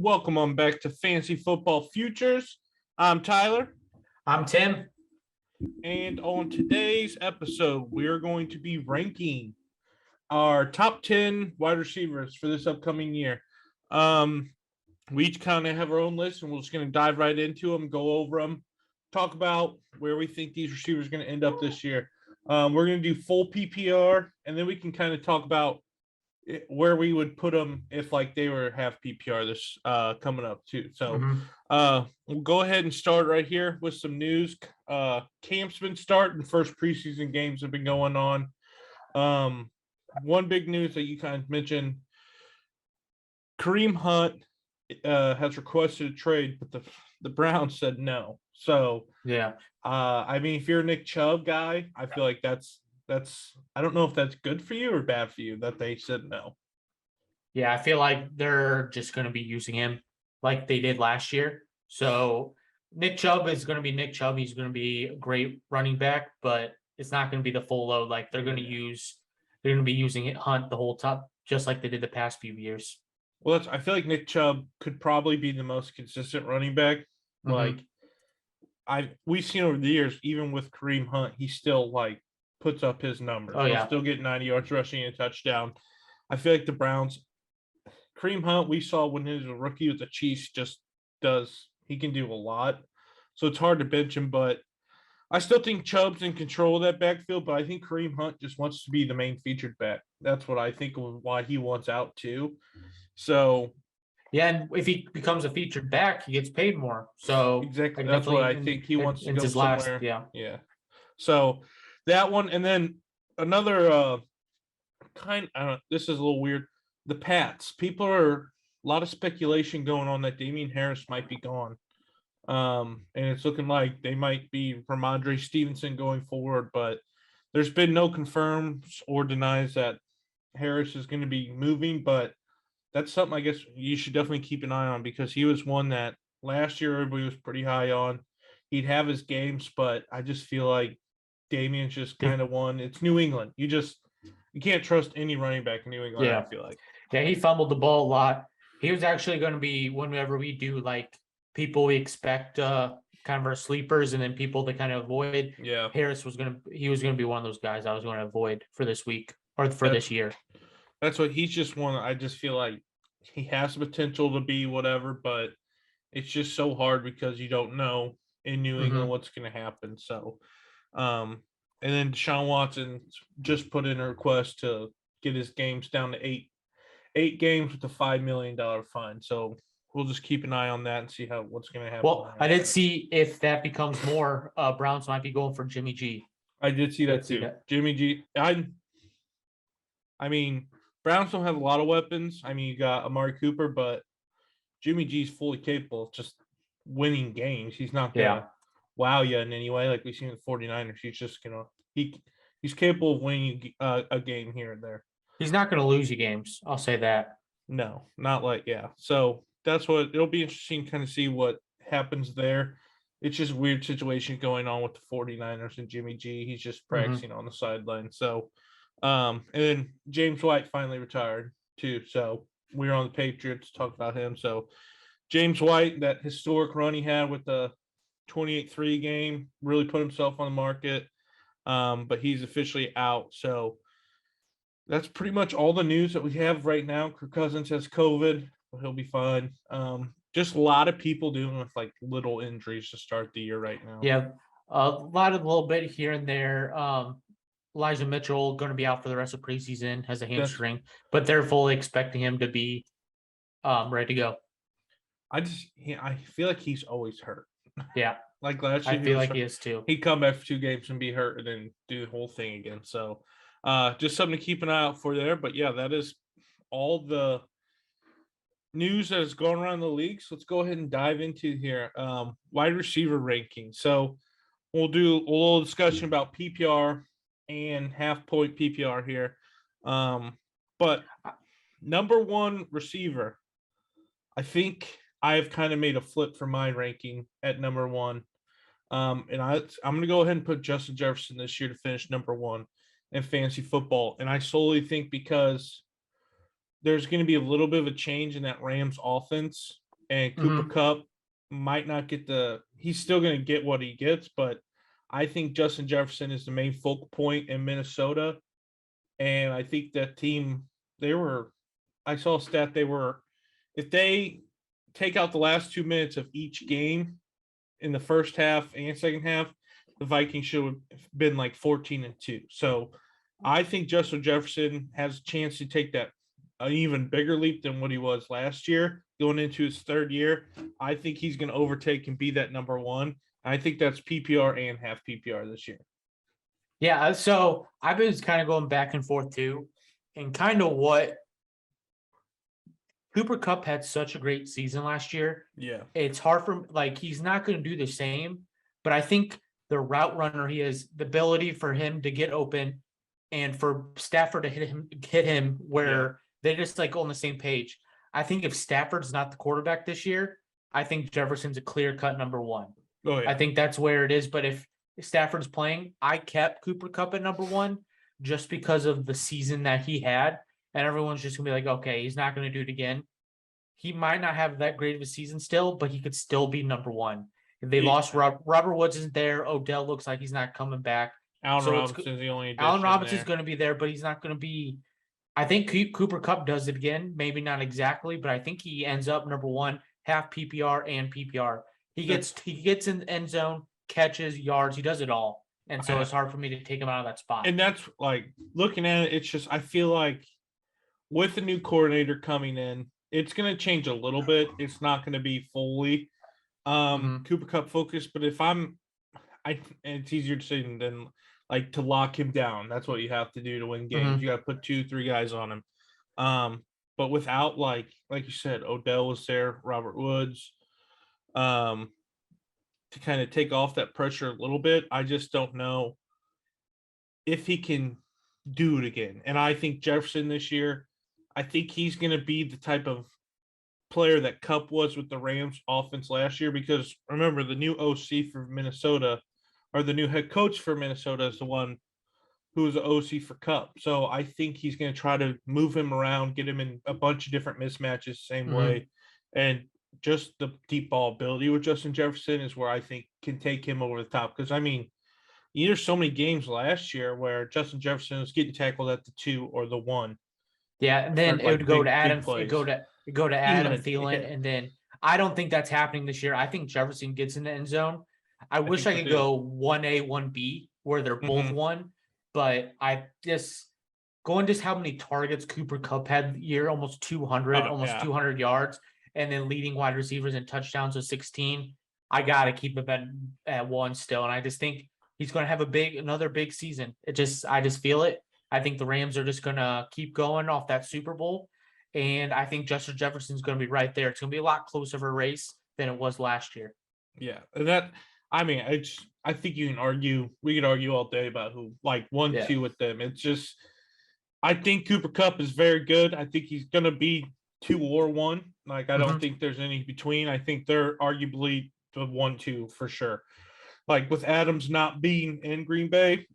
welcome on back to Fantasy Football Futures. I'm Tyler. I'm Tim. And on today's episode, we're going to be ranking our top 10 wide receivers for this upcoming year. We each kind of have our own list, and we're just going to dive right into them, go over them, talk about where we think these receivers are going to end up this year. We're going to do full PPR, and then we can kind of talk about where we would put them if like they were half PPR this coming up too. So we'll go ahead and start right here with some news. Camp's been starting, first preseason games have been going on. One big news that you kind of mentioned, Kareem Hunt has requested a trade, but the Browns said no. So yeah, I mean, if you're a Nick Chubb guy, I feel like that's I don't know if that's good for you or bad for you that they said no. Yeah, I feel like they're just going to be using him like they did last year. So Nick Chubb is going to be Nick Chubb. He's going to be a great running back, but it's not going to be the full load. Like they're going to be using it Hunt the whole time, just like they did the past few years. Well, I feel like Nick Chubb could probably be the most consistent running back. Like we've seen over the years, even with Kareem Hunt, he still like puts up his numbers. He'll still get 90 yards rushing and a touchdown. I feel like the Browns, Kareem Hunt, we saw when he was a rookie with the Chiefs, he can do a lot. So it's hard to bench him, but I still think Chubb's in control of that backfield, but I think Kareem Hunt just wants to be the main featured back. That's what I think of why he wants out too. So yeah, and if he becomes a featured back, he gets paid more. So exactly, that's what I think he wants to go somewhere. Yeah. So that one, and then another this is a little weird. The Pats. A lot of speculation going on that Damian Harris might be gone. And it's looking like they might be Ramondre Stevenson going forward, but there's been no confirms or denies that Harris is going to be moving, but that's something I guess you should definitely keep an eye on because he was one that last year everybody was pretty high on. He'd have his games, but I just feel like Damian's just kind of one. It's New England. You can't trust any running back in New England, I feel like. Yeah, he fumbled the ball a lot. He was actually going to be, whenever we do like people we expect kind of our sleepers and then people to kind of avoid. Yeah. Harris was going to be one of those guys I was going to avoid for this week or for this year. That's what he's just one. I just feel like he has the potential to be whatever, but it's just so hard because you don't know in New England what's going to happen. So, and then Deshaun Watson just put in a request to get his games down to eight games with a $5 million fine. So we'll just keep an eye on that and see what's going to happen. Well, I did see if that becomes more, Browns might be going for Jimmy G. I did see that too. Jimmy G. I mean, Browns don't have a lot of weapons. I mean, you got Amari Cooper, but Jimmy G's fully capable of just winning games. He's not going to wow you in any way like we've seen with 49ers. He's just going to – he's capable of winning a game here and there. He's not going to lose you games. I'll say that. No, not like, So that's what – it'll be interesting to kind of see what happens there. It's just a weird situation going on with the 49ers and Jimmy G. He's just practicing on the sideline. So – and then James White finally retired too. So we were on the Patriots, talk about him. So James White, that historic run he had with the 28-3 game, really put himself on the market. But he's officially out. So that's pretty much all the news that we have right now. Kirk Cousins has COVID, but he'll be fine. Just a lot of people dealing with like little injuries to start the year right now. Yeah, a little bit here and there. Elijah Mitchell going to be out for the rest of preseason, has a hamstring, but they're fully expecting him to be ready to go. I feel like he's always hurt. Yeah. Like last year, I feel like he is too. He'd come back for 2 games and be hurt and then do the whole thing again. So just something to keep an eye out for there. But yeah, that is all the news that has gone around the league. So let's go ahead and dive into here. Wide receiver ranking. So we'll do a little discussion about PPR and half-point PPR here. But number one receiver, I think I've kind of made a flip for my ranking at number one. And I'm going to go ahead and put Justin Jefferson this year to finish number one in fantasy football. And I solely think because there's going to be a little bit of a change in that Rams offense and Cooper Kupp might not get he's still going to get what he gets, but I think Justin Jefferson is the main focal point in Minnesota. And I think that team, I saw a stat, if they take out the last 2 minutes of each game in the first half and second half, the Vikings should have been like 14-2. So I think Justin Jefferson has a chance to take that an even bigger leap than what he was last year going into his third year. I think he's going to overtake and be that number one. I think that's PPR and half PPR this year. Yeah, so I've been kind of going back and forth too, and kind of what Cooper Kupp had such a great season last year. Yeah. It's hard for he's not going to do the same, but I think the route runner he has, the ability for him to get open and for Stafford to hit him where they just on the same page. I think if Stafford's not the quarterback this year, I think Jefferson's a clear-cut number one. Oh, yeah. I think that's where it is. But if Stafford's playing, I kept Cooper Kupp at number one just because of the season that he had. And everyone's just going to be like, okay, he's not going to do it again. He might not have that great of a season still, but he could still be number one. If they lost Robert Woods isn't there. Odell looks like he's not coming back. Allen Robinson's the only addition. Allen Robinson's going to be there, but he's not going to be. I think Cooper Kupp does it again. Maybe not exactly, but I think he ends up number one, half PPR and PPR. He gets in the end zone, catches, yards. He does it all. And so it's hard for me to take him out of that spot. And that's looking at it, it's just I feel like with the new coordinator coming in, it's going to change a little bit. It's not going to be fully Cooper Kupp focused, but it's easier to say than to lock him down. That's what you have to do to win games. You got to put 2-3 guys on him. But without like you said, Odell was there, Robert Woods, to kind of take off that pressure a little bit. I just don't know if he can do it again. And I think Jefferson this year, I think he's going to be the type of player that Kupp was with the Rams offense last year, because remember the new OC for Minnesota, or the new head coach for Minnesota, is the one who was the OC for Kupp. So I think he's going to try to move him around, get him in a bunch of different mismatches same way. And just the deep ball ability with Justin Jefferson is where I think can take him over the top. Because, I mean, there's so many games last year where Justin Jefferson was getting tackled at the 2 or the 1. Yeah, and then it would go to Adam, go to Adam Thielen, yeah. and then I don't think that's happening this year. I think Jefferson gets in the end zone. I wish I could go 1A, 1B, where they're both one, but I just how many targets Cooper Kupp had the year, almost 200, 200 yards, and then leading wide receivers and touchdowns with 16. I got to keep him at one still, and I just think he's going to have another big season. I just feel it. I think the Rams are just going to keep going off that Super Bowl, and I think Justin Jefferson's going to be right there. It's going to be a lot closer of a race than it was last year. Yeah, and I think we could argue all day about who 1-2 with them. It's just, I think Cooper Kupp is very good. I think he's going to be 2 or 1. I don't think there's any between. I think they're arguably the 1-2 for sure. With Adams not being in Green Bay,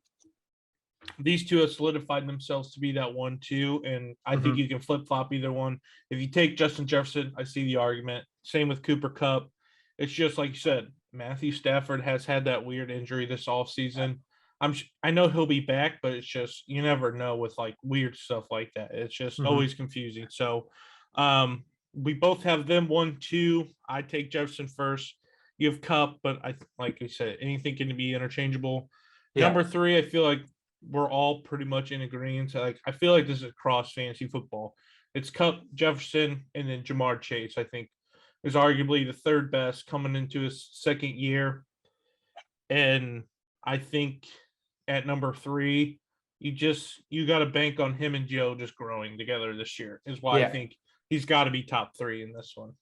these two have solidified themselves to be that 1-2, and I think you can flip-flop either one. If you take Justin Jefferson, I see the argument. Same with Cooper Kupp. It's just like you said, Matthew Stafford has had that weird injury this offseason. I know he'll be back, but it's just you never know with weird stuff like that. It's just always confusing. So we both have them 1-2. I take Jefferson first. You have Kupp, but like I said, anything can be interchangeable. Yeah. Number 3, I feel like we're all pretty much in agreement. I feel like this is across fantasy football. It's Kupp, Jefferson, and then Jamar Chase, I think, is arguably the third best coming into his second year. And I think at number 3, you got to bank on him and Joe just growing together this year is why I think he's got to be top 3 in this one.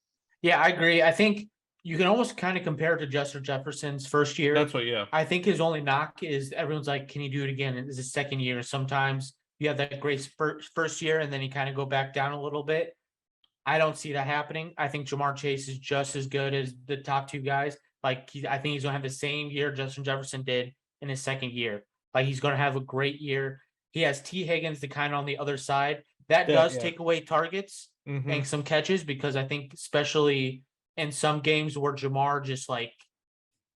Yeah, I agree. I think you can almost kind of compare it to Justin Jefferson's first year. That's what, yeah. I think his only knock is everyone's like, can he do it again? It's his second year. Sometimes you have that great first year and then you kind of go back down a little bit. I don't see that happening. I think Jamar Chase is just as good as the top 2 guys. I think he's going to have the same year Justin Jefferson did in his second year. He's going to have a great year. He has T. Higgins to kind of on the other side. That does take away targets and some catches, because I think especially in some games where Jamar just like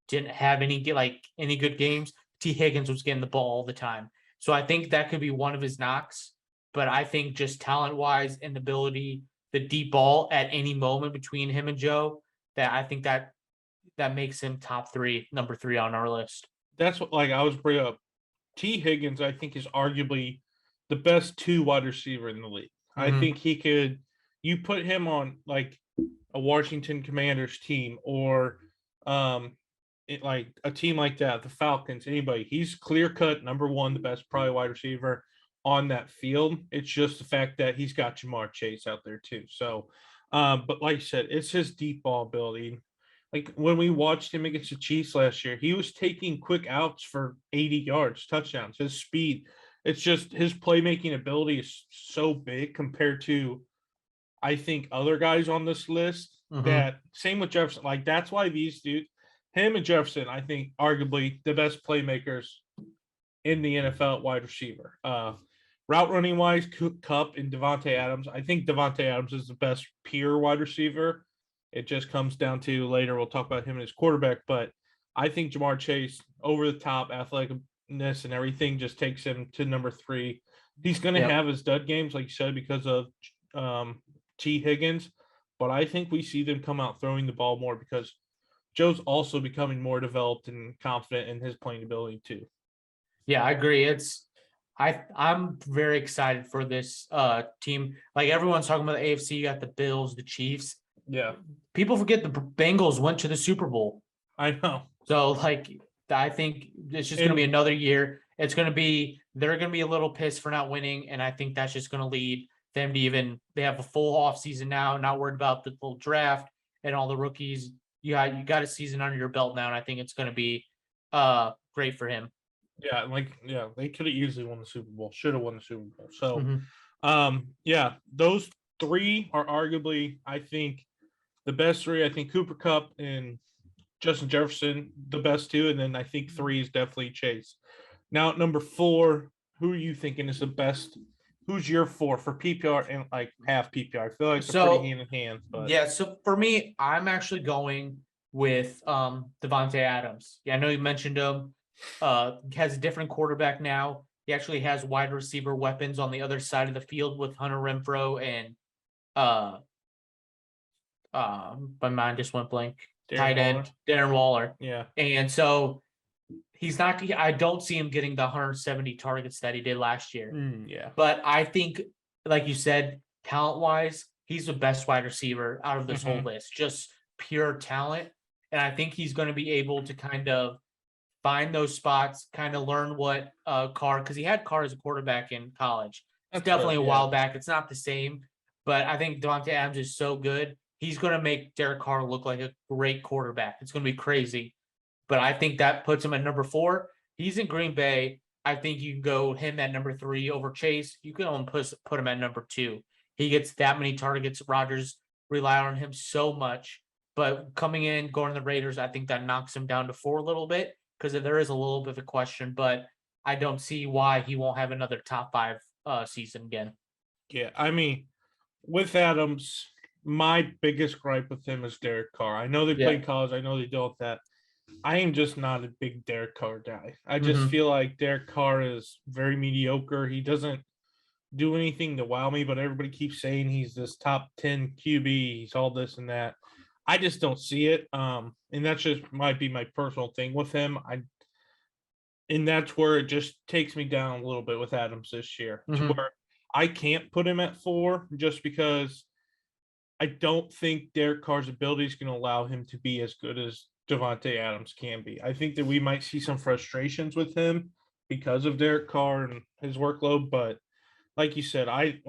didn't have any good games, T. Higgins was getting the ball all the time. So I think that could be one of his knocks. But I think just talent wise and ability, the deep ball at any moment between him and Joe, that I think that makes him top three, number three on our list. That's what I was bringing up. T. Higgins, I think, is arguably the best 2 wide receiver in the league. I think he could. You put him on like a Washington Commanders team or like a team like that, the Falcons, anybody. He's clear cut number 1, the best probably wide receiver on that field. It's just the fact that he's got Jamar Chase out there too. So, but like I said, it's his deep ball ability. Like when we watched him against the Chiefs last year, he was taking quick outs for 80 yards, touchdowns. His speed, it's just his playmaking ability is so big compared to, I think, other guys on this list. That same with Jefferson. Like that's why these dudes, him and Jefferson, I think, arguably the best playmakers in the NFL at wide receiver. Route running wise, Kupp and Devontae Adams. I think Devontae Adams is the best pure wide receiver. It just comes down to later. We'll talk about him and his quarterback, but I think Jamar Chase, over the top athleticness and everything, just takes him to number 3. He's going to have his dud games, like you said, because of T. Higgins, but I think we see them come out throwing the ball more because Joe's also becoming more developed and confident in his playing ability too. Yeah, I agree. I'm very excited for this team. Like everyone's talking about the AFC, you got the Bills, the Chiefs. Yeah. People forget the Bengals went to the Super Bowl. I know. So like I think it's just going to be another year. They're going to be a little pissed for not winning, and I think that's just going to lead them to they have a full off season now, not worried about the full draft and all the rookies. You got a season under your belt now, and I think it's going to be great for him. Yeah, they could have easily won the Super Bowl. Should have won the Super Bowl. So, those 3 are arguably, I think, the best 3. I think Cooper Kupp and Justin Jefferson, the best 2, and then I think 3 is definitely Chase. Now, at number 4, who are you thinking is the best? Who's your 4 for PPR and like half PPR? I feel like they're pretty hand in hand. But yeah, so for me, I'm actually going with Devontae Adams. Yeah, I know you mentioned him. Has a different quarterback now. He actually has wide receiver weapons on the other side of the field with Hunter Renfrow and my mind just went blank. Tight end Darren Waller. Yeah. And so I don't see him getting the 170 targets that he did last year. Yeah. But I think, like you said, talent-wise, he's the best wide receiver out of this whole list. Just pure talent. And I think he's going to be able to kind of find those spots, kind of learn what Carr, because he had Carr as a quarterback in college. It's definitely a while back. It's not the same, but I think Devontae Adams is so good. He's going to make Derek Carr look like a great quarterback. It's going to be crazy. But I think that puts him at number 4. He's in Green Bay. I think you can go him at number 3 over Chase. You can only put him at number 2. He gets that many targets. Rodgers relied on him so much. But coming in, going to the Raiders, I think that knocks him down to 4 a little bit because there is a little bit of a question. But I don't see why he won't have another top 5 season again. Yeah, I mean, with Adams, my biggest gripe with him is Derek Carr. I know they play in college. I know they deal with that. I am just not a big Derek Carr guy. I just feel like Derek Carr is very mediocre. He doesn't do anything to wow me, but everybody keeps saying he's this top 10 QB. He's all this and that. I just don't see it. And that's just might be my personal thing with him. And that's where it just takes me down a little bit with Adams this year to where I can't put him at 4 just because I don't think Derek Carr's ability is going to allow him to be as good as Devontae Adams can be. I think that we might see some frustrations with him because of Derek Carr and his workload. But like you said, I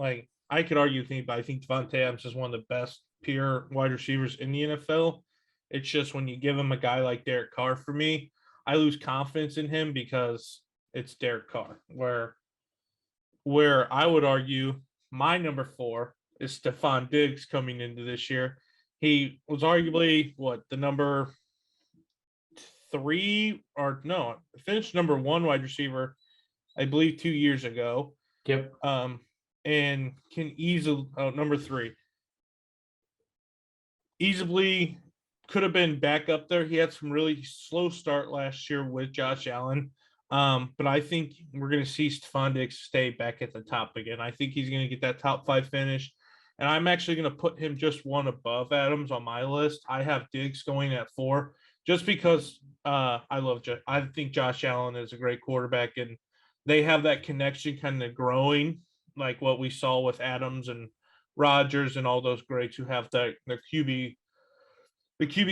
could argue with but I think Devontae Adams is one of the best pure wide receivers in the NFL. It's just when you give him a guy like Derek Carr, for me, I lose confidence in him because it's Derek Carr. Where I would argue my number 4 is Stephon Diggs coming into this year. He was arguably the number 3 or no, finished number 1 wide receiver, I believe 2 years ago. Yep. And can easily number 3. easily could have been back up there. He had some really slow start last year with Josh Allen. But I think we're going to see Stephon Diggs stay back at the top again. I think he's going to get that top 5 finish. And I'm actually going to put him just one above Adams on my list. I have Diggs going at 4 just because I think Josh Allen is a great quarterback, and they have that connection kind of growing, like what we saw with Adams and Rodgers and all those greats who have the QB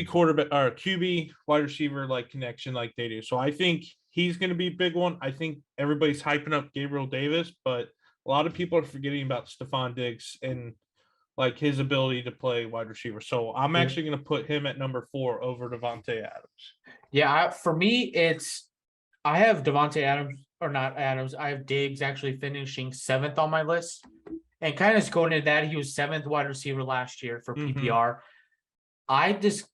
quarterback or QB wide receiver like connection like they do. So I think he's going to be a big one. I think everybody's hyping up Gabriel Davis, but a lot of people are forgetting about Stephon Diggs and like his ability to play wide receiver. So I'm actually going to put him at number 4 over Devontae Adams. Yeah, for me, I have Devontae Adams, or not Adams. I have Diggs actually finishing 7th on my list. And kind of going into that, he was 7th wide receiver last year for PPR. I just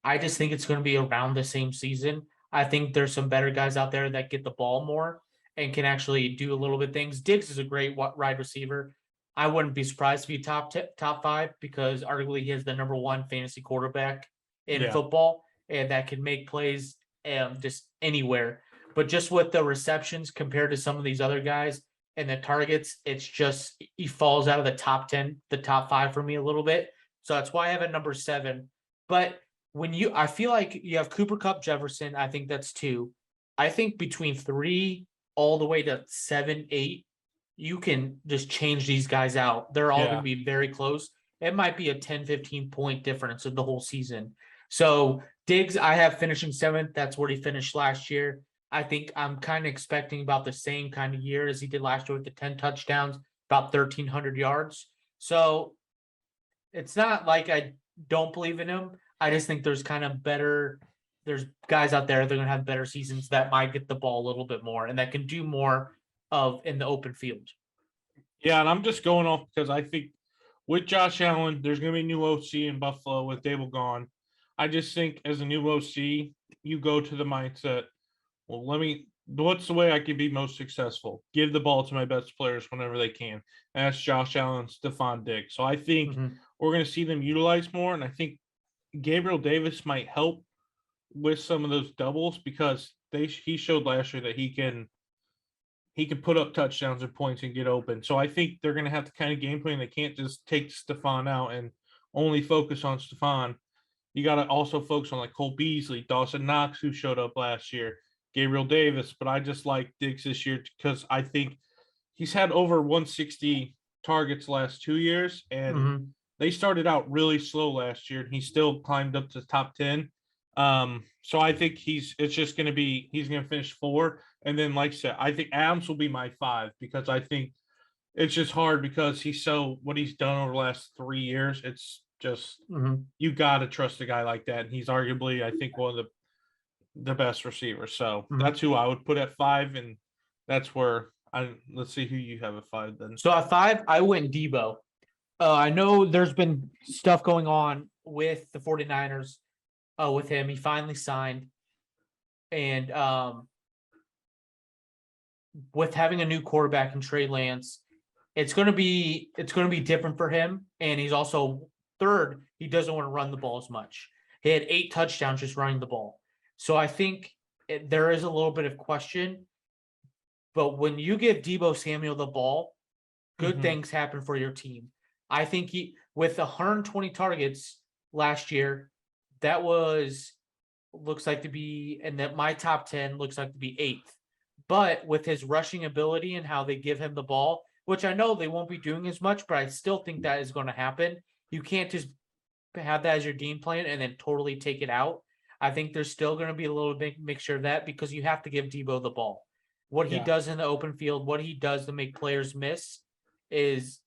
think it's going to be around the same season. I think there's some better guys out there that get the ball more and can actually do a little bit things. Diggs is a great wide receiver. I wouldn't be surprised to be top 5 because arguably he is the number 1 fantasy quarterback in football, and that can make plays just anywhere. But just with the receptions compared to some of these other guys and the targets, it's just he falls out of the top 10, the top 5 for me a little bit. So that's why I have it number 7. But I feel like you have Cooper Kupp, Jefferson. I think that's 2. I think between 3 all the way to 7, 8, you can just change these guys out. They're all going to be very close. It might be a 10, 15 point difference of the whole season. So Diggs, I have finishing 7th. That's where he finished last year. I think I'm kind of expecting about the same kind of year as he did last year with the 10 touchdowns, about 1,300 yards. So it's not like I don't believe in him. I just think there's guys out there that are going to have better seasons that might get the ball a little bit more and that can do more of in the open field. Yeah, and I'm just going off because I think with Josh Allen, there's going to be a new OC in Buffalo with Dable gone. I just think as a new OC, you go to the mindset, well, what's the way I can be most successful? Give the ball to my best players whenever they can. And that's Josh Allen, Stephon Diggs. So I think we're going to see them utilize more, and I think Gabriel Davis might help with some of those doubles because he showed last year that he can put up touchdowns and points and get open. So I think they're going to have to kind of game plan. They can't just take Stephon out and only focus on Stephon. You got to also focus on like Cole Beasley, Dawson Knox, who showed up last year, Gabriel Davis. But I just like Diggs this year because I think he's had over 160 targets last 2 years, and they started out really slow last year, and he still climbed up to the top 10. So I think he's going to finish 4. And then, like I said, I think Adams will be my 5 because I think it's just hard because what he's done over the last 3 years. It's just, you got to trust a guy like that. And he's arguably, I think, one of the best receivers. So that's who I would put at 5. And that's where let's see who you have at 5 then. So at 5, I went Debo. I know there's been stuff going on with the 49ers with him. He finally signed. And with having a new quarterback in Trey Lance, it's going to be different for him. And he's also 3rd. He doesn't want to run the ball as much. He had 8 touchdowns just running the ball. So I think there is a little bit of question. But when you give Deebo Samuel the ball, good things happen for your team. I think with 120 targets last year, that looks like to be, and that my top 10 looks like to be 8th. But with his rushing ability and how they give him the ball, which I know they won't be doing as much, but I still think that is going to happen. You can't just have that as your game plan and then totally take it out. I think there's still going to be a little bit mixture of that because you have to give Deebo the ball. What he does in the open field, what he does to make players miss is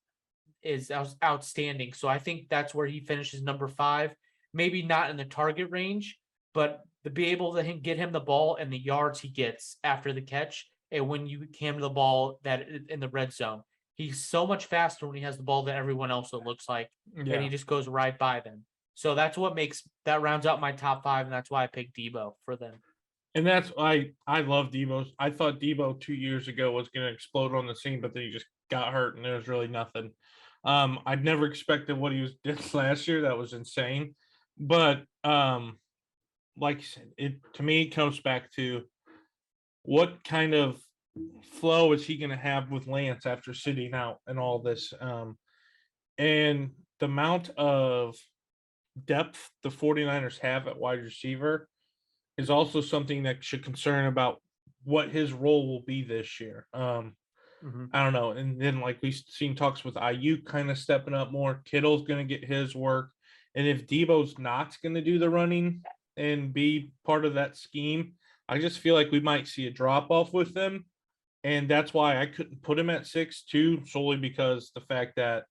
outstanding. So I think that's where he finishes number 5. Maybe not in the target range, but to be able to get him the ball and the yards he gets after the catch, and when you hand the ball that in the red zone, he's so much faster when he has the ball than everyone else. It looks like, and he just goes right by them. So that's what rounds out my top 5, and that's why I picked Deebo for them. And that's why I love Deebo. I thought Deebo 2 years ago was going to explode on the scene, but then he just got hurt, and there was really nothing. I'd never expected what he was did last year. That was insane. But like you said, it to me comes back to what kind of flow is he going to have with Lance after sitting out and all this. And the amount of depth the 49ers have at wide receiver is also something that should concern about what his role will be this year. I don't know. And then like we've seen talks with IU kind of stepping up more. Kittle's going to get his work. And if Debo's not going to do the running and be part of that scheme, I just feel like we might see a drop off with them. And that's why I couldn't put him at 6-2, solely because the fact that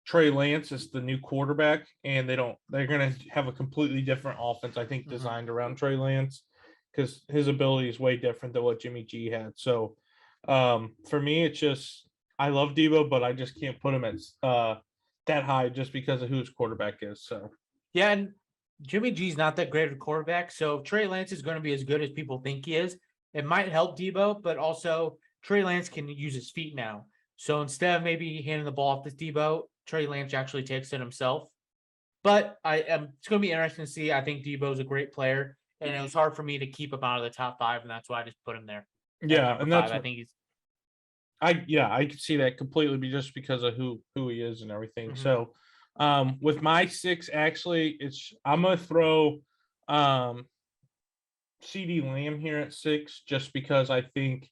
Trey Lance is the new quarterback and they're going to have a completely different offense, I think, designed around Trey Lance because his ability is way different than what Jimmy G had. So for me, it's just, I love Debo, but I just can't put him at that high just because of who his quarterback is. So, Yeah, and Jimmy G's not that great of a quarterback. So if Trey Lance is going to be as good as people think he is, it might help Debo, but also Trey Lance can use his feet now. So instead of maybe handing the ball off to Debo, Trey Lance actually takes it himself. But it's going to be interesting to see. I think Debo's a great player, and it was hard for me to keep him out of the top 5, and that's why I just put him there. Yeah, number and 5. that's I think he's I could see that completely just because of who he is and everything. Mhm. So with my 6, actually, I'm gonna throw CD Lamb here at 6 just because I think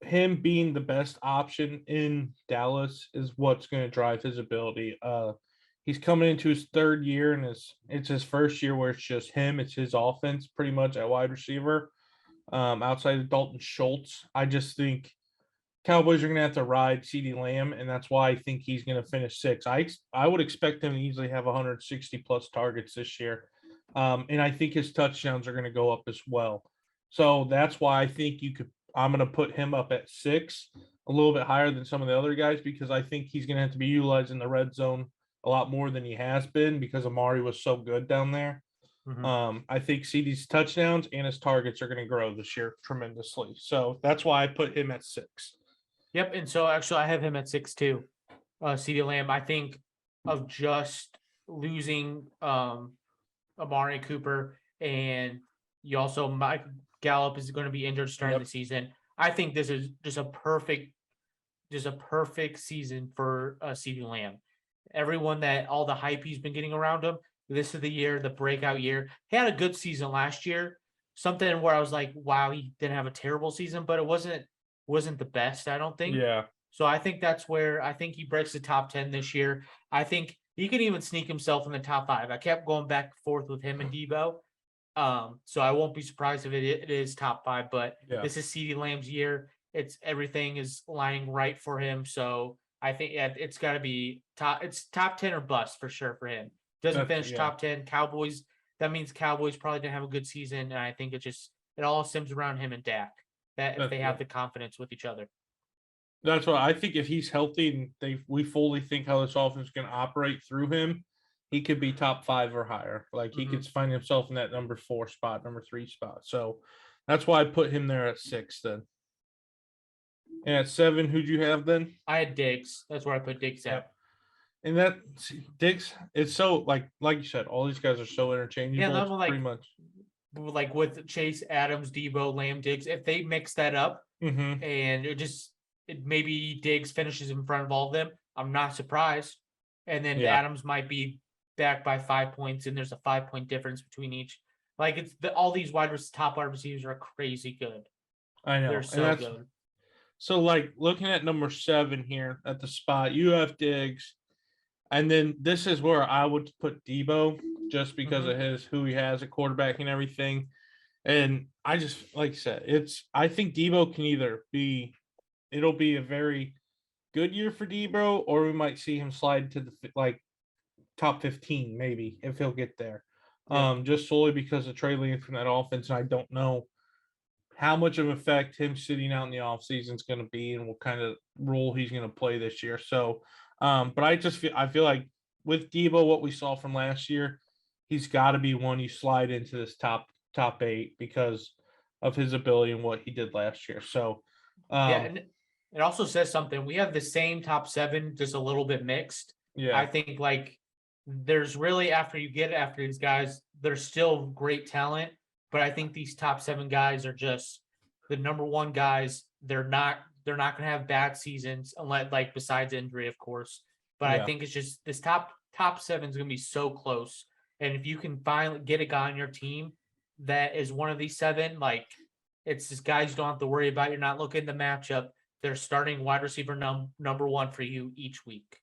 him being the best option in Dallas is what's going to drive his ability. He's coming into his 3rd year and it's his first year where it's just him. It's his offense pretty much at wide receiver. Outside of Dalton Schultz, I just think Cowboys are going to have to ride CD Lamb, and that's why I think he's going to finish 6. I would expect him to easily have 160 plus targets this year, and I think his touchdowns are going to go up as well. So that's why I think I'm going to put him up at 6, a little bit higher than some of the other guys, because I think he's going to have to be utilized in the red zone a lot more than he has been because Amari was so good down there. I think CD's touchdowns and his targets are going to grow this year tremendously. So that's why I put him at 6. Yep, and so actually I have him at 6 too. CeeDee Lamb. I think of just losing Amari Cooper, and you also Mike Gallup is going to be injured starting the season. I think this is just a perfect season for CeeDee Lamb. All the hype he's been getting around him. This is the year, the breakout year. He had a good season last year. Something where I was like, wow, he didn't have a terrible season, but it wasn't the best, I don't think. Yeah. So I think that's where I think he breaks the top 10 this year. I think he could even sneak himself in the top 5. I kept going back and forth with him and Debo. So I won't be surprised if it is top 5, but this is CeeDee Lamb's year. Everything is lining right for him. So I think it's got to be top 10 or bust for sure for him. Doesn't finish top 10. Cowboys, that means Cowboys probably didn't have a good season. And I think it all stems around him and Dak. That if they have the confidence with each other. That's why I think if he's healthy and we fully think how this offense is going to operate through him, he could be top 5 or higher. Like he could find himself in that number 4 spot, number 3 spot. So that's why I put him there at 6 then. And at 7, who'd you have then? I had Diggs. That's where I put Diggs at. And that Diggs, it's so like you said, all these guys are so interchangeable. Yeah, pretty much like with Chase, Adams, Debo, Lamb, Diggs. If they mix that up and maybe Diggs finishes in front of all of them, I'm not surprised. And then Adams might be back by 5 points, and there's a 5-point difference between each. Like all these top wide receivers are crazy good. I know. They're so good. So like looking at number 7 here at the spot, you have Diggs. And then this is where I would put Debo just because of who he has at quarterback and everything. And I just, like I said, I think Debo can it'll be a very good year for Debo, or we might see him slide to the top 15, maybe, if he'll get there. Just solely because of Trey Lance from that offense. And I don't know how much of an effect him sitting out in the offseason is going to be and what kind of role he's going to play this year. So, but I feel like with Debo, what we saw from last year, he's got to be one you slide into this top 8 because of his ability and what he did last year. So, it also says something. We have the same top 7, just a little bit mixed. I Yeah. think like there's really after these guys, there's still great talent, but I think these top 7 guys are just the number one guys. They're not gonna have bad seasons unless like besides injury, of course. But I Yeah. think it's just this top 7 is gonna be so close. And if you can finally get a guy on your team that is one of these 7, like it's just guys you don't have to worry about. You're not looking at the matchup. They're starting wide receiver number 1 for you each week.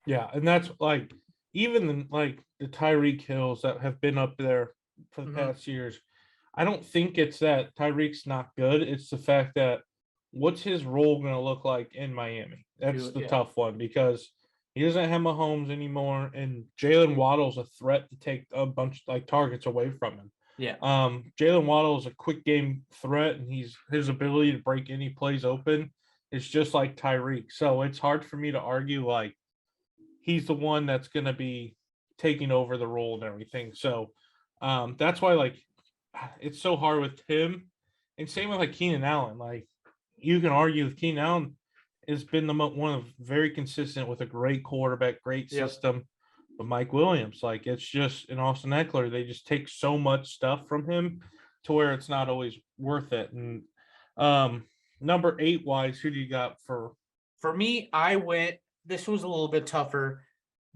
Yeah. And that's like even like the Tyreek Hills that have been up there for the Mhm. past years. I don't think it's that Tyreek's not good. It's the fact that what's his role going to look like in Miami? That's the Yeah. tough one because he doesn't have Mahomes anymore, and Jalen Waddle's a threat to take a bunch like targets away from him. Yeah. Jalen Waddle is a quick game threat, and his ability to break any plays open is just like Tyreek. So it's hard for me to argue like he's the one that's going to be taking over the role and everything. So that's why like it's so hard with him, and same with like Keenan Allen. Like you can argue with Keenan Allen has been one of very consistent with a great quarterback, great Yep. system. But Mike Williams, like it's just in Austin Eckler, they just take so much stuff from him to where it's not always worth it. And number 8 wise, who do you got for? For me, this was a little bit tougher,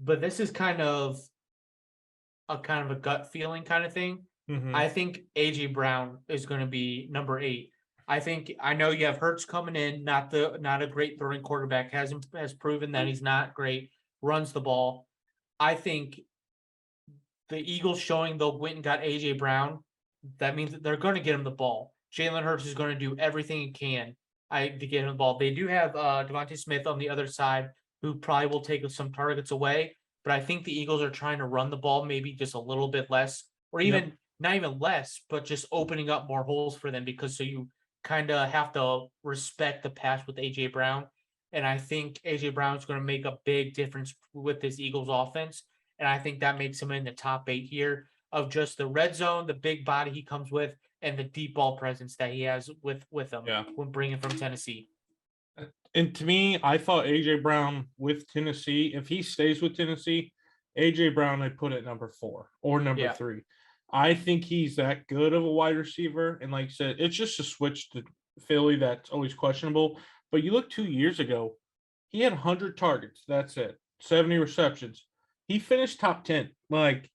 but this is kind of a gut feeling kind of thing. Mhm. I think AJ Brown is going to be number 8. I know you have Hurts coming in, not a great throwing quarterback, has proven that he's not great, runs the ball. I think the Eagles showing they went and got AJ Brown, that means that they're going to get him the ball. Jalen Hurts is going to do everything he can to get him the ball. They do have Devontae Smith on the other side, who probably will take some targets away. But I think the Eagles are trying to run the ball maybe just a little bit less, or Yep. even not even less, but just opening up more holes for them because so you kind of have to respect the pass with AJ Brown. And I think AJ Brown is going to make a big difference with this Eagles offense. And I think that makes him in the top 8 here of just the red zone, the big body he comes with, and the deep ball presence that he has with him Yeah. when bringing from Tennessee. And to me, I thought AJ Brown with Tennessee, if he stays with Tennessee, AJ Brown I'd put at number 4 or number Yeah. 3. I think he's that good of a wide receiver. And like I said, it's just a switch to Philly that's always questionable. But you look 2 years ago, he had 100 targets. That's it. 70 receptions. He finished top 10. Like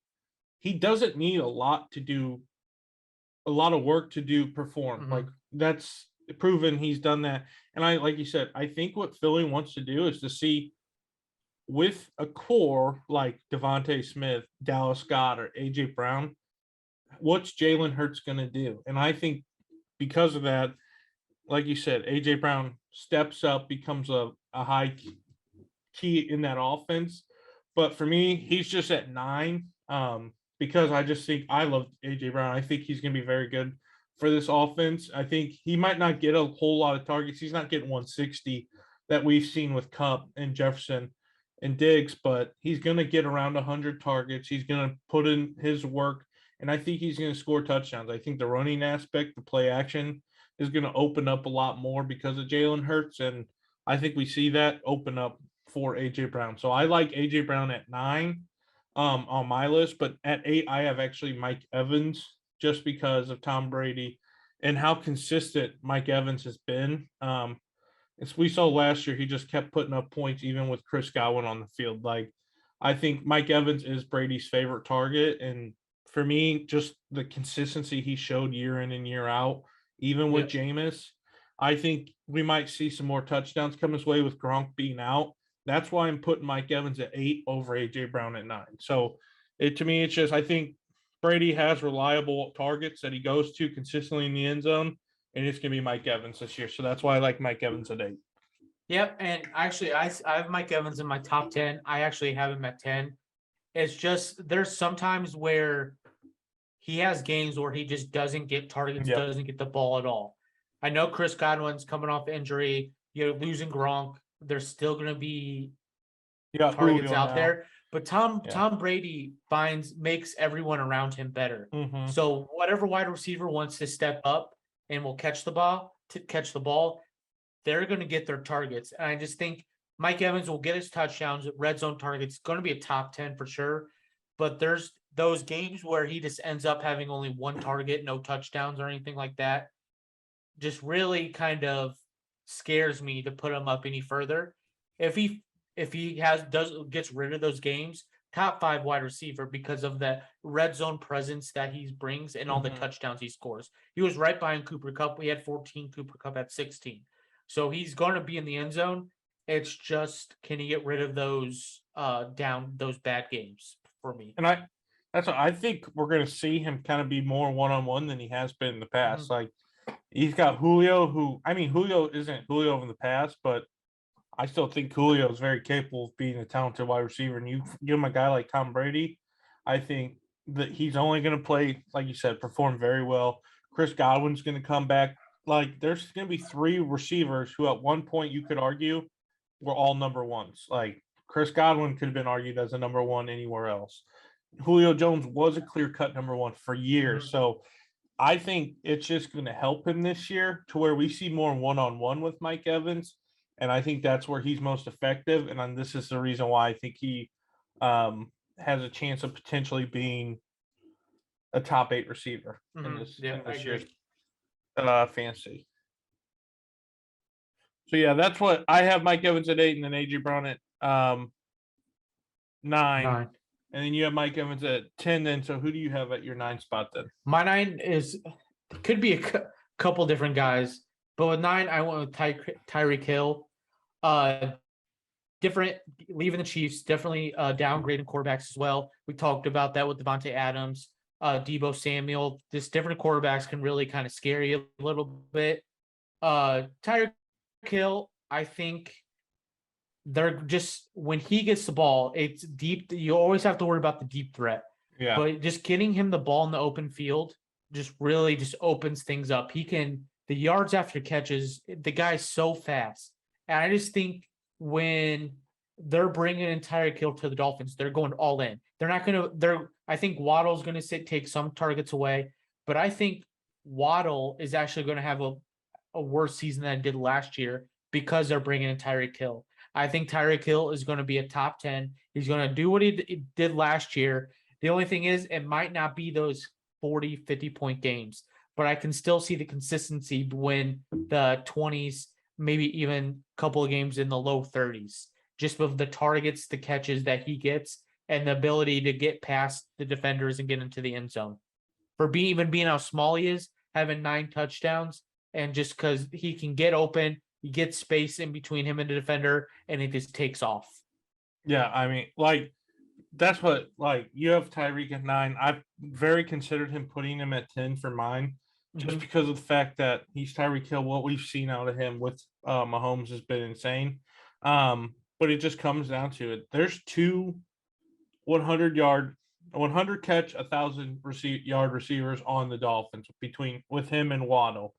he doesn't need a lot of work to do perform. Mhm. Like that's proven he's done that. And I like you said, I think what Philly wants to do is to see with a core like Devontae Smith, Dallas Scott, or AJ Brown, what's Jalen Hurts gonna do? And I think because of that, like you said, AJ Brown steps up, becomes a high key in that offense. But for me, he's just at 9 because I just think I love AJ Brown. I think he's going to be very good for this offense. I think he might not get a whole lot of targets. He's not getting 160 that we've seen with Kupp and Jefferson and Diggs, but he's going to get around 100 targets. He's going to put in his work, and I think he's going to score touchdowns. I think the running aspect, the play action, is going to open up a lot more because of Jalen Hurts, and I think we see that open up for AJ Brown. So I like AJ Brown at 9 on my list, but at 8 I have actually Mike Evans just because of Tom Brady and how consistent Mike Evans has been. As we saw last year, he just kept putting up points even with Chris Godwin on the field. Like I think Mike Evans is Brady's favorite target, and for me, just the consistency he showed year in and year out, even with Yep. Jameis, I think we might see some more touchdowns come his way with Gronk being out. That's why I'm putting Mike Evans at 8 over AJ Brown at 9. So to me, it's just I think Brady has reliable targets that he goes to consistently in the end zone, and it's gonna be Mike Evans this year. So that's why I like Mike Evans at 8. Yep. And actually, I have Mike Evans in my top 10. I actually have him at 10. It's just there's sometimes where he has games where he just doesn't get targets, Yep. doesn't get the ball at all. I know Chris Godwin's coming off injury. You're losing Gronk. There's still going to be Yeah, targets Julio out now. there, but Tom Yeah. Tom Brady makes everyone around him better. Mm-hmm. So whatever wide receiver wants to step up and will catch the ball, they're going to get their targets. And I just think Mike Evans will get his touchdowns, red zone targets, going to be a top 10 for sure. But there's those games where he just ends up having only one target, no touchdowns or anything like that. Just really kind of scares me to put him up any further. If he gets rid of those games, top 5 wide receiver because of the red zone presence that he brings and all the touchdowns he scores. He was right behind Cooper Kupp. We had 14, Cooper Kupp at 16. So he's going to be in the end zone. It's just, can he get rid of those those bad games for me? And that's what I think we're going to see him kind of be more one-on-one than he has been in the past. Like, he's got Julio, Julio isn't Julio in the past, but I still think Julio is very capable of being a talented wide receiver. And you give him a guy like Tom Brady, I think that he's only going to play, like you said, perform very well. Chris Godwin's going to come back. Like, there's going to be 3 receivers who at one point you could argue were all number ones. Like, Chris Godwin could have been argued as a number 1 anywhere else. Julio Jones was a clear-cut number 1 for years. So I think it's just going to help him this year to where we see more one-on-one with Mike Evans. And I think that's where he's most effective. And this is the reason why I think he has a chance of potentially being a top 8 receiver in this year's fantasy. So, yeah, that's what I have. Mike Evans at 8 and then A.J. Brown at 9. And then you have Mike Evans at 10 then. So who do you have at your 9 spot then? My 9 could be a couple different guys. But with 9, I went with Tyreek Hill. Different, leaving the Chiefs, definitely downgrading quarterbacks as well. We talked about that with Devontae Adams, Deebo Samuel. This different quarterbacks can really kind of scare you a little bit. Tyreek Hill, I think they're just, when he gets the ball, it's deep. You always have to worry about the deep threat. Yeah. But just getting him the ball in the open field just really just opens things up. The yards after catches, the guy's so fast. And I just think when they're bringing in Tyreek Hill to the Dolphins, they're going all in. They're not going to, I think Waddle's going to take some targets away, but I think Waddle is actually going to have a worse season than it did last year because they're bringing in Tyreek Hill. I think Tyreek Hill is going to be a top 10. He's going to do what he did last year. The only thing is, it might not be those 40, 50-point games, but I can still see the consistency win the 20s, maybe even a couple of games in the low 30s, just with the targets, the catches that he gets, and the ability to get past the defenders and get into the end zone. For being how small he is, having 9 touchdowns, and just because he can get open, he gets space in between him and the defender, and it just takes off. Yeah, I mean, like, that's what, like, you have Tyreek at 9. I've very considered him putting him at 10 for mine, just because of the fact that he's Tyreek Hill. What we've seen out of him with Mahomes has been insane. But it just comes down to it. There's 2 100 catch, 1,000-yard receivers on the Dolphins with him and Waddle.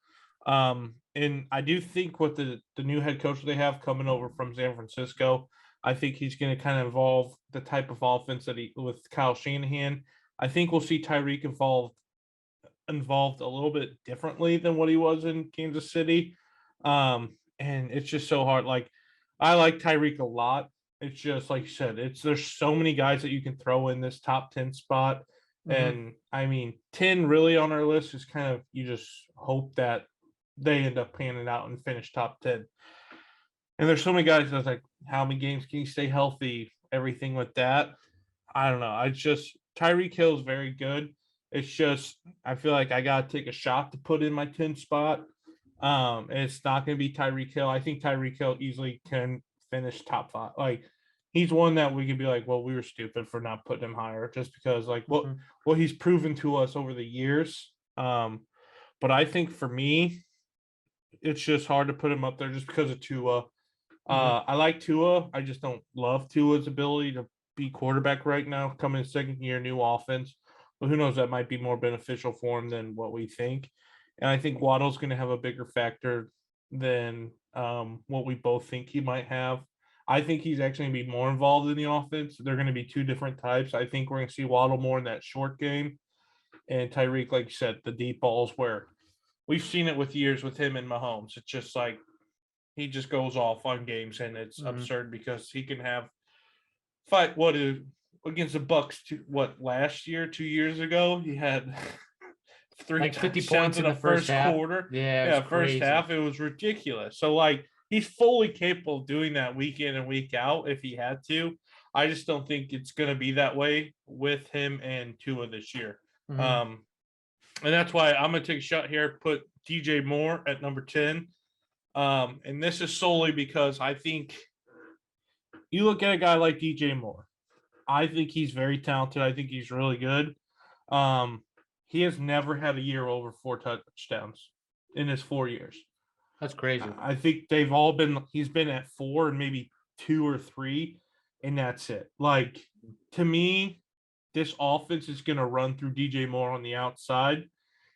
And I do think with the new head coach they have coming over from San Francisco, I think he's going to kind of evolve the type of offense that with Kyle Shanahan. I think we'll see Tyreek involved a little bit differently than what he was in Kansas City. And it's just so hard. Like, I like Tyreek a lot. It's just like you said, there's so many guys that you can throw in this top 10 spot. And I mean, 10 really on our list is kind of, you just hope that they end up panning out and finish top 10. And there's so many guys that's like, how many games can you stay healthy? Everything with that. I don't know. Tyreek Hill is very good. It's just, I feel like I got to take a shot to put in my 10 spot. It's not going to be Tyreek Hill. I think Tyreek Hill easily can finish top 5. Like, he's one that we could be like, well, we were stupid for not putting him higher, just because like what he's proven to us over the years. But I think for me, it's just hard to put him up there just because of Tua. I like Tua. I just don't love Tua's ability to be quarterback right now, coming in second year, new offense. But who knows, that might be more beneficial for him than what we think. And I think Waddle's going to have a bigger factor than what we both think he might have. I think he's actually going to be more involved in the offense. They're going to be 2 different types. I think we're going to see Waddle more in that short game. And Tyreek, like you said, the deep balls, where we've seen it with years with him and Mahomes. It's just like he just goes off on games, and it's Mhm. absurd because he can have against the Bucks last year, 2 years ago, he had three Like 50 touchdowns points in in the the first first half. quarter. Yeah, it was Yeah, first crazy. half, it was ridiculous. So like he's fully capable of doing that week in and week out if he had to. I just don't think it's going to be that way with him and Tua this year. Mhm. And that's why I'm going to take a shot here, put DJ Moore at number 10. And this is solely because I think you look at a guy like DJ Moore. I think he's very talented. I think he's really good. He has never had a year over 4 touchdowns in his 4 years. That's crazy. I think they've all been. He's been at 4 and maybe 2 or 3, and that's it. Like to me, this offense is going to run through DJ Moore on the outside,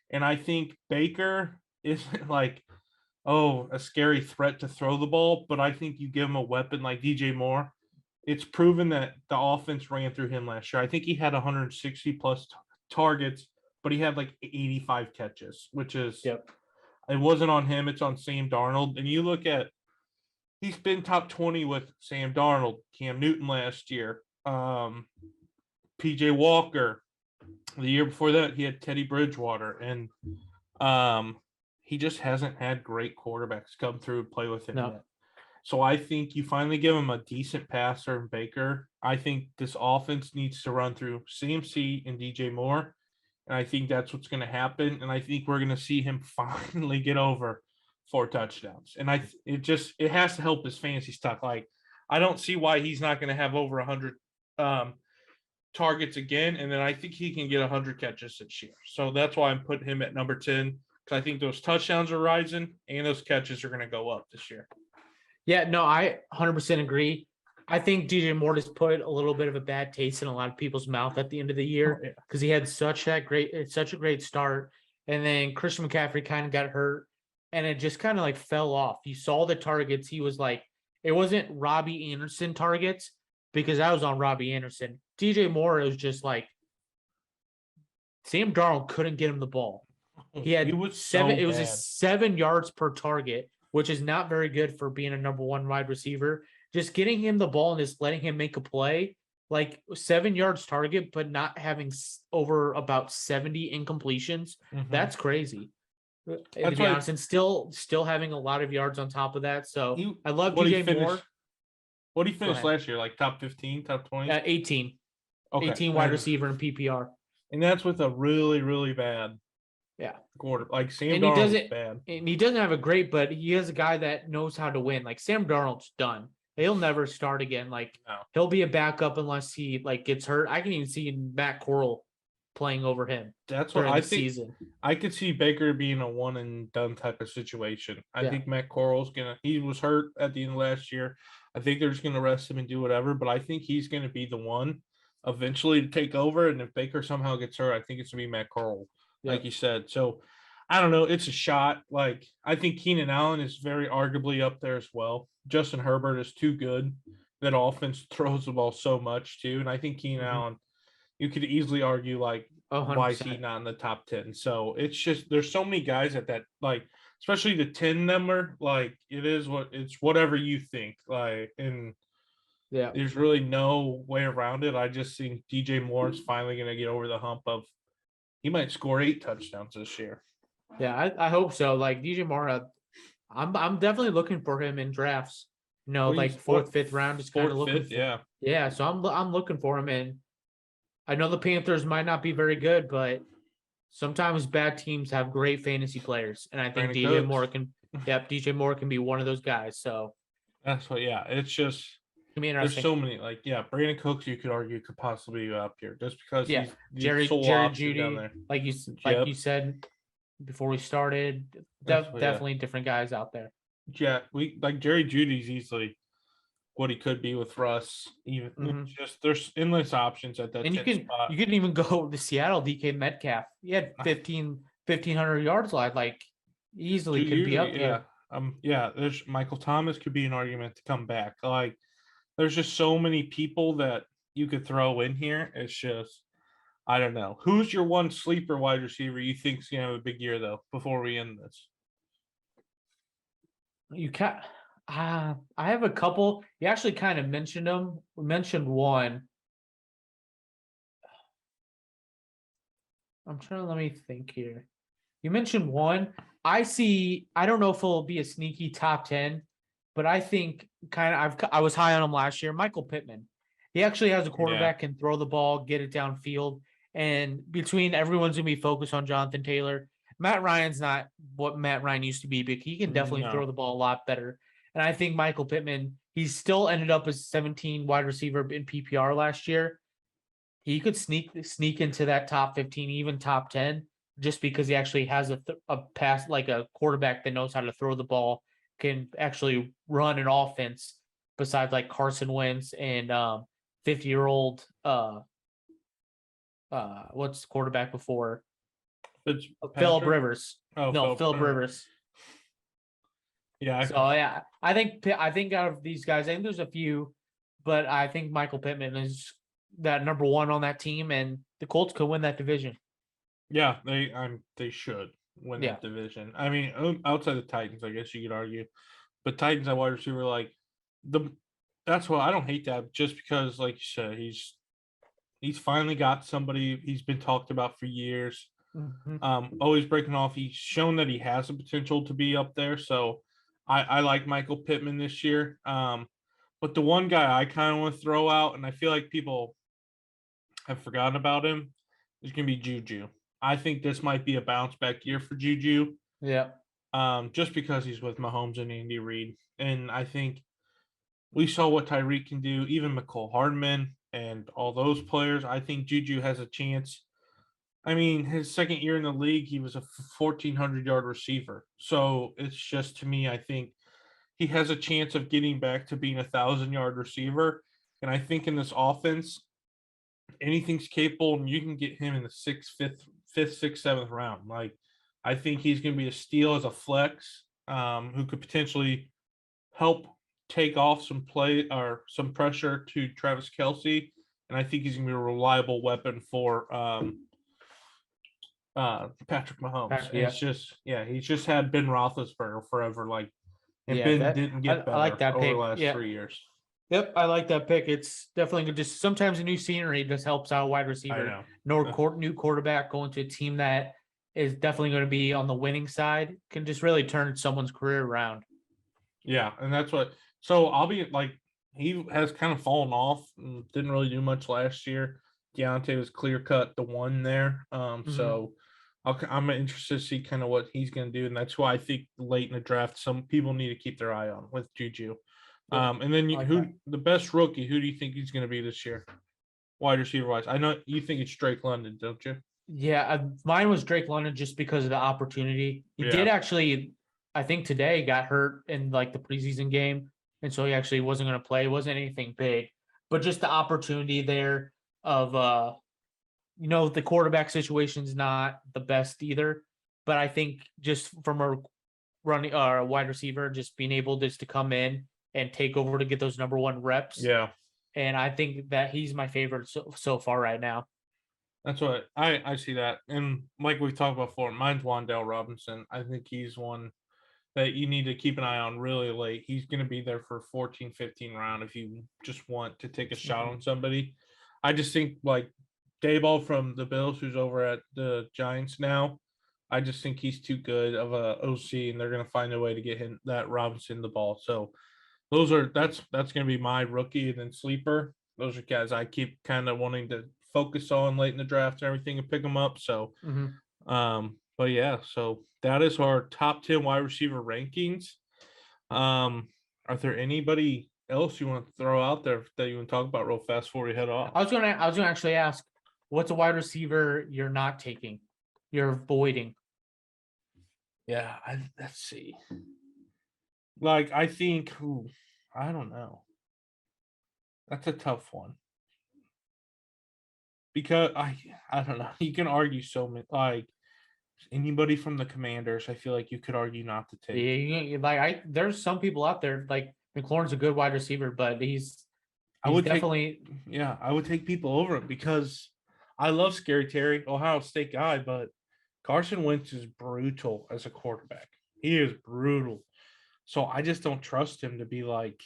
and I think Baker isn't like a scary threat to throw the ball, but I think you give him a weapon like DJ Moore. It's proven that the offense ran through him last year. I think he had 160 plus targets, but he had like 85 catches, which is it wasn't on him. It's on Sam Darnold. And you look at he's been top 20 with Sam Darnold, Cam Newton last year, PJ Walker. The year before that, he had Teddy Bridgewater, and he just hasn't had great quarterbacks come through and play with him yet. So I think you finally give him a decent passer in Baker. I think this offense needs to run through CMC and DJ Moore. And I think that's what's going to happen. And I think we're going to see him finally get over 4 touchdowns. And it has to help his fantasy stuff. Like, I don't see why he's not going to have over 100 targets again. And then I think he can get 100 catches this year. So that's why I'm putting him at number 10. Because I think those touchdowns are rising and those catches are going to go up this year. Yeah, no, I 100% agree. I think DJ Moore has put a little bit of a bad taste in a lot of people's mouth at the end of the year because he had such a great start, and then Christian McCaffrey kind of got hurt, and it just kind of like fell off. You saw the targets; he was like, it wasn't Robbie Anderson targets because I was on Robbie Anderson. DJ Moore, it was just like Sam Darnold couldn't get him the ball. He had seven. It was just 7 yards per target, which is not very good for being a number 1 wide receiver. Just getting him the ball and just letting him make a play, like 7 yards target, but not having over about 70 incompletions. That's crazy. To be honest, and still having a lot of yards on top of that. So I love DJ Moore. What did he finish last year? Like top 15, top 20? 18. Okay. 18 wide receiver in PPR. And that's with a really, really bad quarter. Like Sam Darnold's bad. And he doesn't have a great, but he is a guy that knows how to win. Like Sam Darnold's done. He'll never start again. Like he'll be a backup unless he like gets hurt. I can even see Matt Corral playing over him. That's what I think. Season. I could see Baker being a one and done type of situation. I think Matt Corral's he was hurt at the end of last year. I think they're just gonna rest him and do whatever, but I think he's gonna be the one eventually to take over. And if Baker somehow gets hurt, I think it's gonna be Matt Corral, like you said. So I don't know. It's a shot. Like I think Keenan Allen is very arguably up there as well. Justin Herbert is too good. That offense throws the ball so much too. And I think Keenan Allen, you could easily argue like, 100%. Why is he not in the top 10? So it's just there's so many guys at that, like, especially the 10 number, like it's whatever you think. Like, and there's really no way around it. I just think DJ Moore's finally gonna get over the hump of he might score 8 touchdowns this year. Yeah, I hope so. Like DJ Moore, I'm definitely looking for him in drafts. You know, like 4th, 5th round, just kind of looking. Yeah. So I'm looking for him, and I know the Panthers might not be very good, but sometimes bad teams have great fantasy players, and I think DJ Moore can be one of those guys. So that's what. Yeah, it's just there's so many. Like Brandon Cooks, you could argue could possibly be up here just because he's Jerry Jeudy down there. Like you said before we started, definitely different guys out there. Yeah, we like Jerry Jeudy's easily what he could be with Russ. Even just there's endless options at that. And you can even go to Seattle. DK Metcalf, he had 1,500 yards live. Like easily could be up here. There's Michael Thomas could be an argument to come back. Like there's just so many people that you could throw in here. It's just I don't know. Who's your one sleeper wide receiver you think's gonna have a big year though? Before we end this, I have a couple. You actually kind of mentioned them. We mentioned one. I'm trying to let me think here. You mentioned one. I don't know if it'll be a sneaky top 10, but I think I was high on him last year. Michael Pittman. He actually has a Yeah. quarterback, can throw the ball, get it downfield. And between everyone's gonna be focused on Jonathan Taylor. Matt Ryan's not what Matt Ryan used to be, but he can definitely throw No. the ball a lot better. And I think Michael Pittman, he still ended up as 17 wide receiver in PPR last year. He could sneak into that top 15, even top 10, just because he actually has a pass, like a quarterback that knows how to throw the ball, can actually run an offense besides like Carson Wentz and 50-year-old what's the quarterback before? Philip Fitzpatrick. Rivers. Oh, No, Phil. Philip Rivers. Yeah. So yeah, I think out of these guys, I think there's a few, but I think Michael Pittman is that number one on that team, and the Colts could win that division. Yeah. They should win Yeah. that division. I mean, outside the Titans, I guess you could argue, but Titans at wide receiver, like the. That's why I don't hate that. Just because, like you said, he's finally got somebody he's been talked about for years. Mhm. Always breaking off. He's shown that he has the potential to be up there. So I like Michael Pittman this year. But the one guy I kind of want to throw out, and I feel like people have forgotten about him, is going to be Juju. I think this might be a bounce back year for Juju. Yeah. Just because he's with Mahomes and Andy Reid. And I think we saw what Tyreek can do, even McCole Hardman and all those players. I think Juju has a chance. I mean, his second year in the league, he was a 1,400-yard receiver. So it's just, to me, I think he has a chance of getting back to being a 1,000-yard receiver. And I think in this offense, anything's capable, and you can get him in the fifth, sixth, seventh round. Like, I think he's going to be a steal as a flex, who could potentially help take off some play or some pressure to Travis Kelce. And I think he's going to be a reliable weapon for Patrick Mahomes. And it's Yeah. just, yeah, he's just had Ben Roethlisberger forever. Like, and Yeah. Ben That didn't I, get I like better that over the pick. last Yeah. 3 years. Yep. I like that pick. It's definitely good. Just sometimes a new scenery just helps out a wide I receiver. know. New quarterback going to a team that is definitely going to be on the winning side can just really turn someone's career around. Yeah, and that's what. So I'll be like, he has kind of fallen off. And didn't really do much last year. Deontay was clear cut the one there. So I'm interested to see kind of what he's going to do, and that's why I think late in the draft, some people need to keep their eye on with Juju. Yep. And then Like who that. the best rookie? Who do you think he's going to be this year, wide receiver wise? I know you think it's Drake London, don't you? Yeah, mine was Drake London just because of the opportunity. He did Yeah, actually, I think today got hurt in like the preseason game, and so he actually wasn't going to play. It wasn't anything big, but just the opportunity there of the quarterback situation's not the best either. But I think just from a running a wide receiver, just being able just to come in and take over to get those number one reps, yeah. and I think that he's my favorite so far right now. That's what I see that, and like we've talked about before, mine's Wandale Robinson. I think he's one that you need to keep an eye on really late. He's going to be there for 14, 15 round if you just want to take a shot on somebody. I just think like Dayball from the Bills, who's over at the Giants now, I just think he's too good of a OC, and they're going to find a way to get him that Robinson the ball. So that's going to be my rookie and then sleeper. Those are guys I keep kind of wanting to focus on late in the draft and everything and pick them up. So but yeah, so that is our top 10 wide receiver rankings. Are there anybody else you want to throw out there that you want to talk about real fast before we head off? I was gonna actually ask, what's a wide receiver you're not taking, you're avoiding? Yeah, let's see. Like, I think, I don't know. That's a tough one because I don't know. You can argue so many, like anybody from the Commanders. I feel like you could argue not to take. There's some people out there like McLaurin's a good wide receiver, but I would definitely I would take people over him because I love Scary Terry, Ohio State guy, but Carson Wentz is brutal as a quarterback. He is brutal. So I just don't trust him to be like,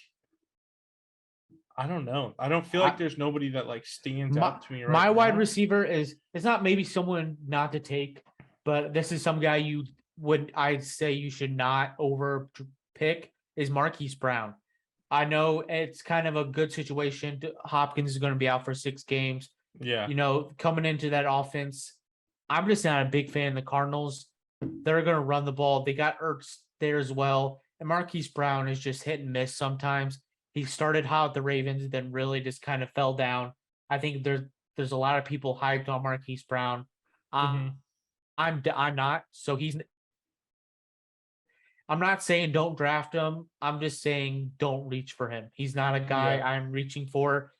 I don't know. I don't feel I, like there's nobody that like stands my out to me right my wide now. receiver is it's not maybe someone not to take, but this is some guy I'd say you should not over pick is Marquise Brown. I know it's kind of a good situation. Hopkins is going to be out for 6 games. Yeah. Coming into that offense, I'm just not a big fan of the Cardinals. They're going to run the ball. They got Ertz there as well. And Marquise Brown is just hit and miss sometimes. He started hot with the Ravens, then really just kind of fell down. I think there's a lot of people hyped on Marquise Brown. Mm-hmm. I'm not. So I'm not saying don't draft him. I'm just saying don't reach for him. He's not a guy Yeah. I'm reaching for.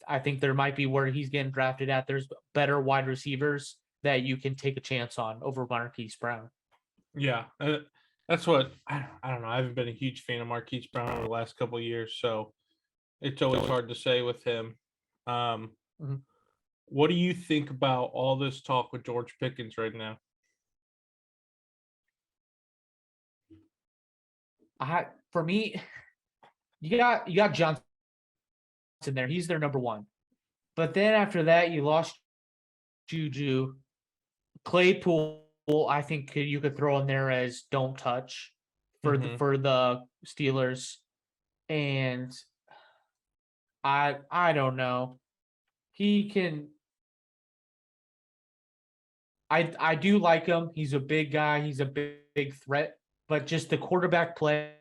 I think there might be where he's getting drafted at. There's better wide receivers that you can take a chance on over Marquise Brown. Yeah. That's what I don't know. I haven't been a huge fan of Marquise Brown over the last couple of years, so it's always hard to say with him. Mhm. What do you think about all this talk with George Pickens right now? For me, you got Johnson there. He's their number one. But then after that, you lost Juju. Claypool, I think you could throw in there as don't touch for Mhm. the Steelers. And I don't know. He can I do like him. He's a big guy. He's a big threat. But just the quarterback play,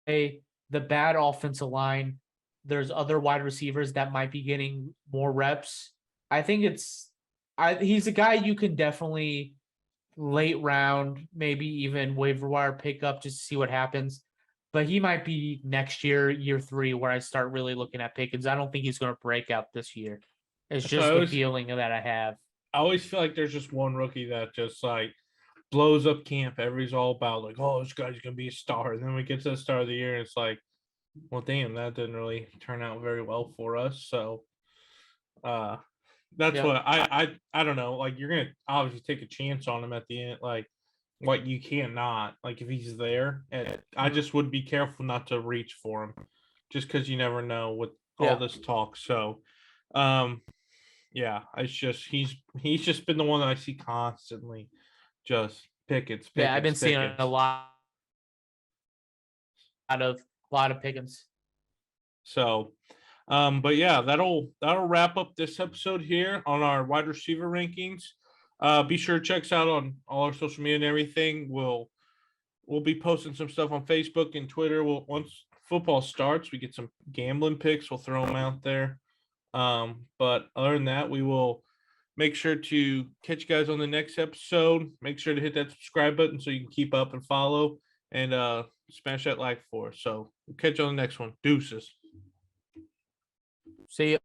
the bad offensive line, there's other wide receivers that might be getting more reps. I think he's a guy you can definitely late round, maybe even waiver wire pick up just to see what happens. But he might be next year 3, where I start really looking at Pickens. I don't think he's going to break out this year. It's So just the feeling that I have. I always feel like there's just one rookie that just like blows up camp. Everybody's all about like, oh, this guy's gonna be a star. And then we get to the start of the year, and it's like, well, damn, that didn't really turn out very well for us. So uh that's Yeah. what I don't know. Like you're gonna obviously take a chance on him at the end, like what you can't not like if he's there. And I just would be careful not to reach for him, just because you never know with all Yeah. this talk. So, um, yeah, it's just he's just been the one that I see constantly, just Pickens, Yeah, I've been Pickens, seeing a Pickens. lot of Pickens. So, but yeah, that'll wrap up this episode here on our wide receiver rankings. Be sure to check us out on all our social media and everything. We'll be posting some stuff on Facebook and Twitter. Once football starts, we get some gambling picks. We'll throw them out there. But other than that, we will make sure to catch you guys on the next episode. Make sure to hit that subscribe button so you can keep up and follow and smash that like for us. So we'll catch you on the next one. Deuces. See you.